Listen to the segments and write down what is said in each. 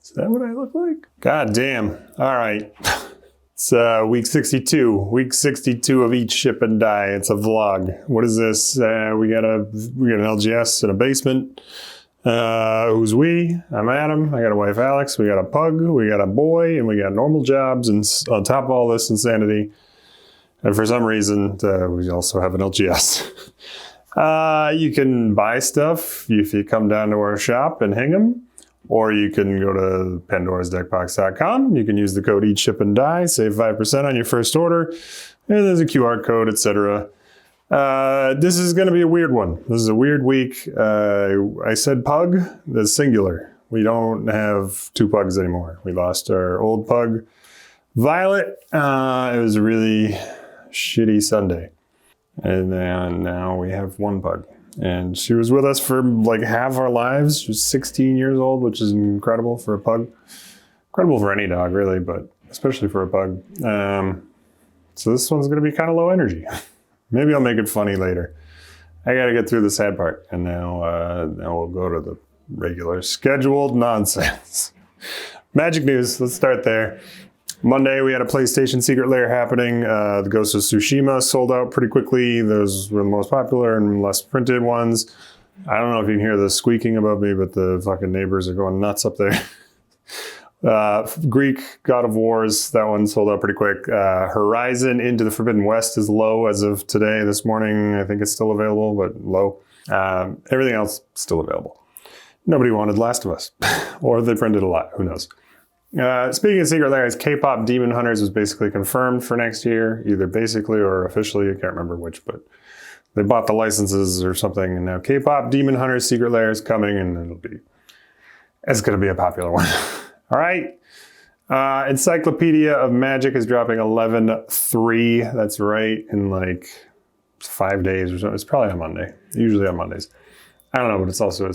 Is that what I look like? God damn. All right. It's week 62. Week 62 of Eat, Ship, and Die. It's a vlog. What is this? We got an LGS in a basement. Who's we? I'm Adam. I got a wife, Alex. We got a pug. We got a boy. And we got normal jobs. And on top of all this insanity, and for some reason, we also have an LGS. You can buy stuff if you come down to our shop in Hingham, or you can go to pandorasdeckbox.com. You can use the code Eat, Ship, and Die, save 5% on your first order, and there's a QR code, etc. This is going to be a weird one. This is a weird week. I said pug, the singular. We don't have two pugs anymore. We lost our old pug, Violet. It was a really shitty Sunday. And then now we have one pug. And she was with us for like half our lives. She was 16 years old, which is incredible for a pug. Incredible for any dog, really, but especially for a pug. So this one's going to be kind of low energy. Maybe I'll make it funny later. I got to get through the sad part. And now we'll go to the regular scheduled nonsense. Magic news. Let's start there. Monday, we had a PlayStation Secret Lair happening. The Ghost of Tsushima sold out pretty quickly. Those were the most popular and less printed ones. I don't know if you can hear the squeaking above me, but the fucking neighbors are going nuts up there. Greek God of Wars, that one sold out pretty quick. Horizon Into the Forbidden West is low as of today, this morning. I think it's still available, but low. Everything else still available. Nobody wanted Last of Us, or they printed a lot, who knows. Speaking of Secret Lairs, K-pop Demon Hunters was basically confirmed for next year, either basically or officially. I can't remember which, but they bought the licenses or something, and now K-pop Demon Hunters Secret Lair is coming, and it's going to be a popular one. All right. Encyclopedia of Magic is dropping 11/3. That's right, in like 5 days or so. It's probably on Monday. Usually on Mondays. I don't know, but it's also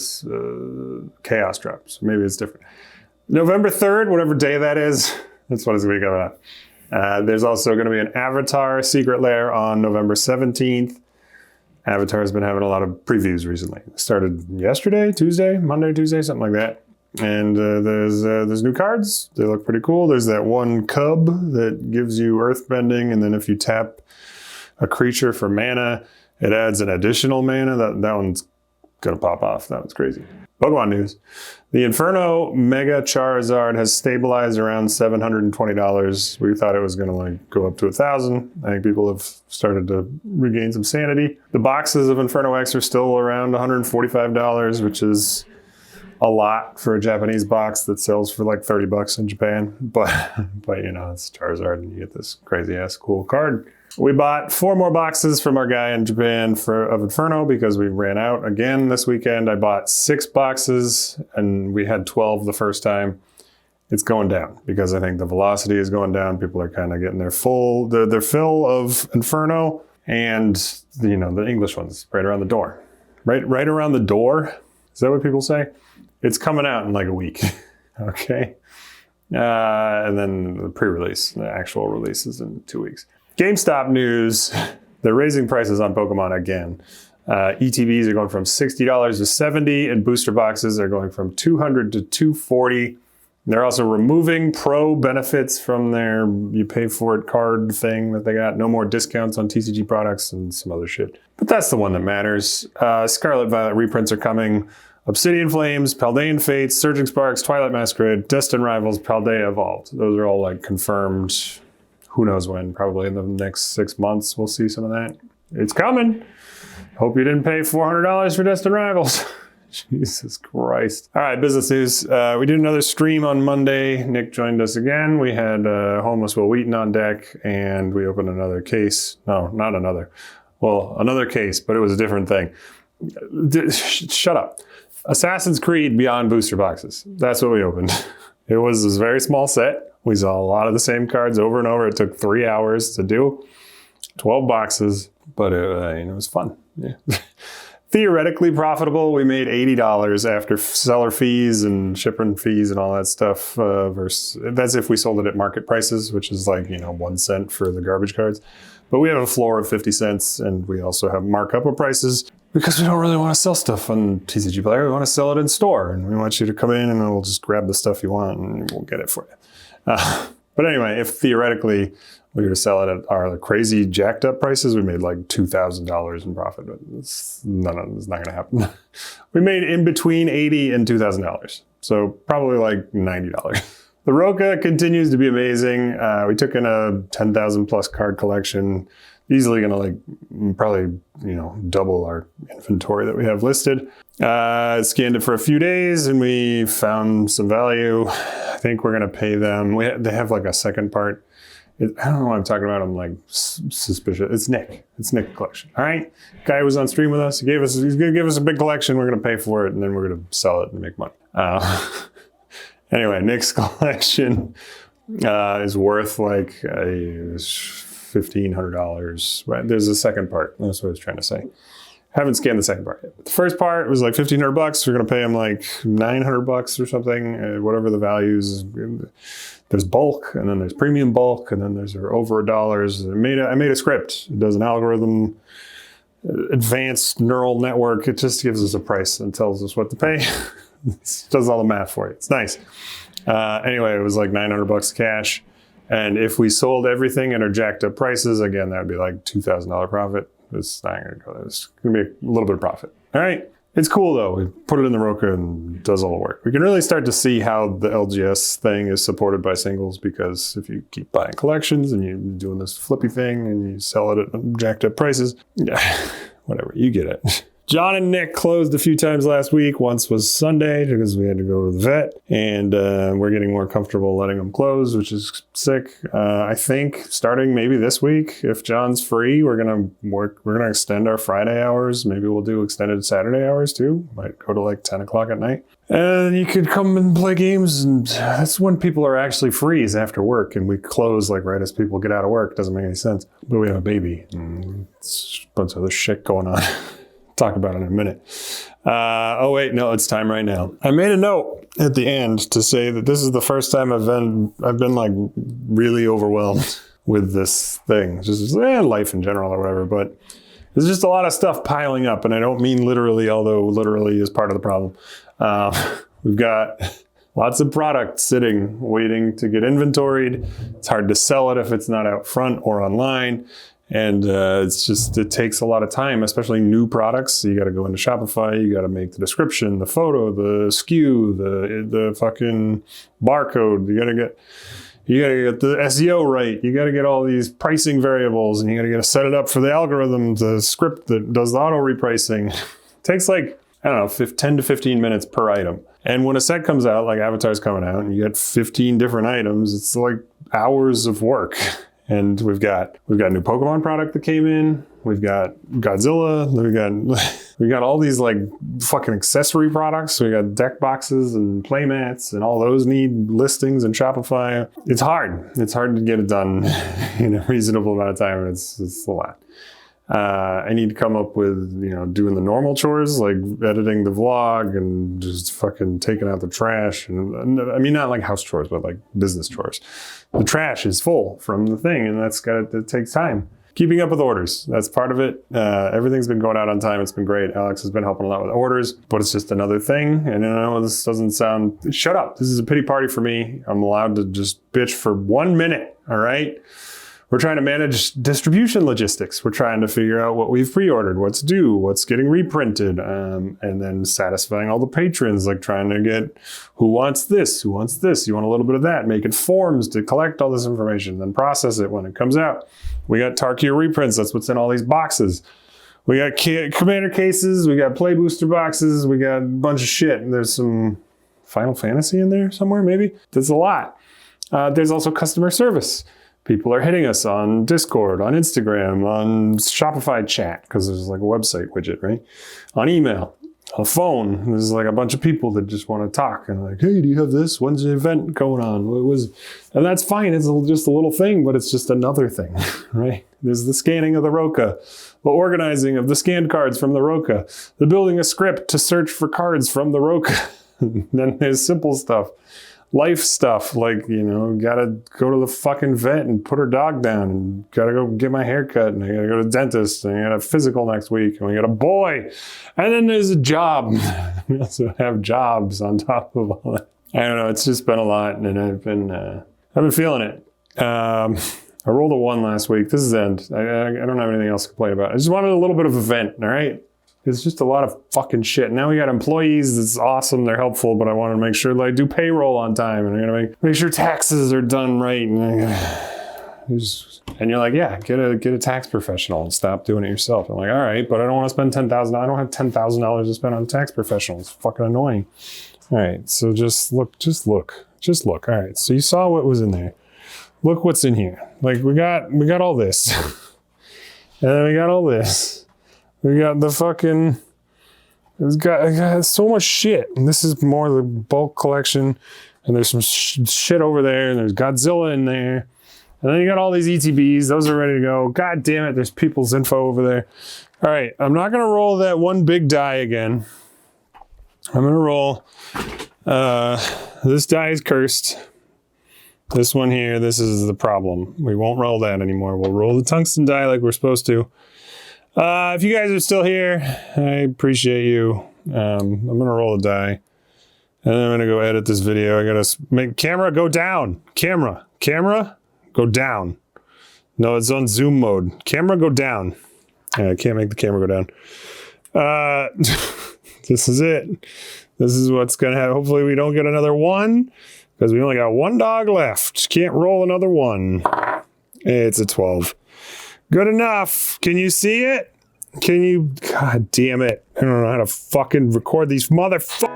Chaos drops. Maybe it's different. November 3rd, whatever day that is, that's what it's going to be coming out. There's also going to be an Avatar Secret Lair on November 17th. Avatar has been having a lot of previews recently. It started yesterday, Monday, Tuesday, something like that. And there's new cards. They look pretty cool. There's that one cub that gives you earthbending, and then if you tap a creature for mana, it adds an additional mana. That one's going to pop off. That one's crazy. Pokemon news. The Inferno Mega Charizard has stabilized around $720. We thought it was going to go up to $1,000. I think people have started to regain some sanity. The boxes of Inferno X are still around $145, which is a lot for a Japanese box that sells for like $30 in Japan. But you know, it's Charizard and you get this crazy ass cool card. We bought 4 more boxes from our guy in Japan of Inferno because we ran out again this weekend. I bought 6 boxes and we had 12 the first time. It's going down because I think the velocity is going down. People are kind of getting their fill of Inferno, and you know, the English ones right around the door. Right around the door? Is that what people say? It's coming out in like a week. Okay. And then the pre-release, the actual release is in 2 weeks. GameStop news, they're raising prices on Pokemon again. ETBs are going from $60 to $70, and booster boxes are going from $200 to $240. They're also removing pro benefits from their you pay for it card thing that they got. No more discounts on TCG products and some other shit. But that's the one that matters. Scarlet Violet reprints are coming. Obsidian Flames, Paldean Fates, Surging Sparks, Twilight Masquerade, Destined Rivals, Paldea Evolved. Those are all like confirmed. Who knows when? Probably in the next 6 months we'll see some of that. It's coming. Hope you didn't pay $400 for Destined Rivals. Jesus Christ. All right, business news. We did another stream on Monday. Nick joined us again. We had Homeless Will Wheaton on deck, and we opened another case. No, not another. Well, another case, but it was a different thing. Shut up. Assassin's Creed Beyond booster boxes. That's what we opened. It was this very small set. We saw a lot of the same cards over and over. It took 3 hours to do. 12 boxes, but it was fun. Yeah. Theoretically profitable. We made $80 after seller fees and shipping fees and all that stuff. That's if we sold it at market prices, which is like 1 cent for the garbage cards. But we have a floor of 50 cents, and we also have markup of prices. because we don't really want to sell stuff on TCGplayer. We want to sell it in store, and we want you to come in and we'll just grab the stuff you want and we'll get it for you. But anyway, if theoretically we were to sell it at our crazy jacked up prices, we made like $2,000 in profit. It's not going to happen. We made in between $80 and $2,000. So probably like $90. The Roca continues to be amazing. We took in a 10,000 plus card collection. Easily going to like probably, double our inventory that we have listed. Scanned it for a few days and we found some value. I think we're going to pay them. They have like a second part. I don't know what I'm talking about. I'm like suspicious. It's Nick. It's Nick collection. All right. Guy was on stream with us. He's going to give us a big collection. We're going to pay for it and then we're going to sell it and make money. Anyway, Nick's collection is worth like $1,500. Right? There's a second part. That's what I was trying to say. Haven't scanned the second part yet. The first part was like $1,500. We're going to pay him like $900 or something, whatever the values. There's bulk, and then there's premium bulk, and then there's over $1. I made a script. It does an algorithm, advanced neural network. It just gives us a price and tells us what to pay. It does all the math for you. It's nice. Anyway, it was like $900 cash. And if we sold everything at our jacked up prices, again, that would be like $2,000 profit. It's not going to go there. It's going to be a little bit of profit. All right. It's cool though. We put it in the Roca and it does all the work. We can really start to see how the LGS thing is supported by singles, because if you keep buying collections and you're doing this flippy thing and you sell it at jacked up prices, yeah, whatever, you get it. John and Nick closed a few times last week. Once was Sunday because we had to go to the vet, and we're getting more comfortable letting them close, which is sick. I think starting maybe this week, if John's free, we're gonna extend our Friday hours. Maybe we'll do extended Saturday hours too. Might go to like 10 o'clock at night. And you could come and play games, and that's when people are actually free, is after work, and we close like right as people get out of work. Doesn't make any sense. But we have a baby and it's a bunch of other shit going on. Talk about it in a minute. Oh wait, no, it's time right now. I made a note at the end to say that this is the first time I've been like really overwhelmed with this thing, just life in general or whatever. But there's just a lot of stuff piling up, and I don't mean literally, although literally is part of the problem. We've got lots of product sitting, waiting to get inventoried. It's hard to sell it if it's not out front or online. And it takes a lot of time, especially new products. You got to go into Shopify, you got to make the description, the photo, the SKU, the fucking barcode. You got to get the SEO right. You got to get all these pricing variables, and you got to set it up for the algorithm, the script that does the auto repricing. It takes like, I don't know, 10 to 15 minutes per item. And when a set comes out, like Avatar's coming out, and you get 15 different items, it's like hours of work. And we've got a new Pokemon product that came in. We've got Godzilla. We got all these like fucking accessory products. We got deck boxes and play mats, and all those need listings in Shopify. It's hard. It's hard to get it done in a reasonable amount of time, and it's a lot. I need to come up with, doing the normal chores, like editing the vlog and just fucking taking out the trash. And I mean, not like house chores, but like business chores. The trash is full from the thing, and it takes time. Keeping up with orders, that's part of it. Everything's been going out on time. It's been great. Alex has been helping a lot with orders, but it's just another thing. And I know this doesn't sound, shut up. This is a pity party for me. I'm allowed to just bitch for 1 minute, all right? We're trying to manage distribution logistics. We're trying to figure out what we've pre-ordered, what's due, what's getting reprinted, and then satisfying all the patrons, like trying to get who wants this, you want a little bit of that, making forms to collect all this information, then process it when it comes out. We got Tarkir reprints, that's what's in all these boxes. We got commander cases, we got play booster boxes, we got a bunch of shit, and there's some Final Fantasy in there somewhere, maybe? There's a lot. There's also customer service. People are hitting us on Discord, on Instagram, on Shopify chat, because there's like a website widget, right? On email, on phone. There's like a bunch of people that just want to talk and like, hey, do you have this? When's the event going on? And that's fine. It's just a little thing, but it's just another thing, right? There's the scanning of the Roca, the organizing of the scanned cards from the Roca, the building a script to search for cards from the Roca. Then there's simple stuff life stuff, like, you know, gotta go to the fucking vet and put her dog down, and gotta go get my hair cut, and I gotta go to the dentist, and I got a physical next week, and we got a boy, and then there's a job. We also have jobs on top of all that. I don't know, it's just been a lot, and I've been feeling it. I rolled a 1 last week. This is the end. I don't have anything else to complain about. I just wanted a little bit of a vent, all right? It's just a lot of fucking shit. Now we got employees. It's awesome. They're helpful, but I wanted to make sure that I do payroll on time, and I gotta make sure taxes are done right. And you're like, yeah, get a tax professional and stop doing it yourself. I'm like, all right, but I don't want to spend $10,000. I don't have $10,000 to spend on a tax professional. It's fucking annoying. All right, so just look. All right, so you saw what was in there. Look what's in here. Like we got all this. And then we got all this. We got the fucking, I got so much shit. And this is more the bulk collection. And there's some shit over there. And there's Godzilla in there. And then you got all these ETBs. Those are ready to go. God damn it. There's people's info over there. All right. I'm not going to roll that one big die again. I'm going to roll, this die is cursed. This one here, this is the problem. We won't roll that anymore. We'll roll the tungsten die like we're supposed to. If you guys are still here, I appreciate you. I'm going to roll a die. And then I'm going to go edit this video. I got to make camera go down. Camera, go down. No, it's on zoom mode. Camera go down. Yeah, I can't make the camera go down. This is it. This is what's going to happen. Hopefully we don't get another 1. Because we only got 1 dog left. Can't roll another 1. It's a 12. Good enough. Can you see it? Can you? God damn it. I don't know how to fucking record these motherfuckers.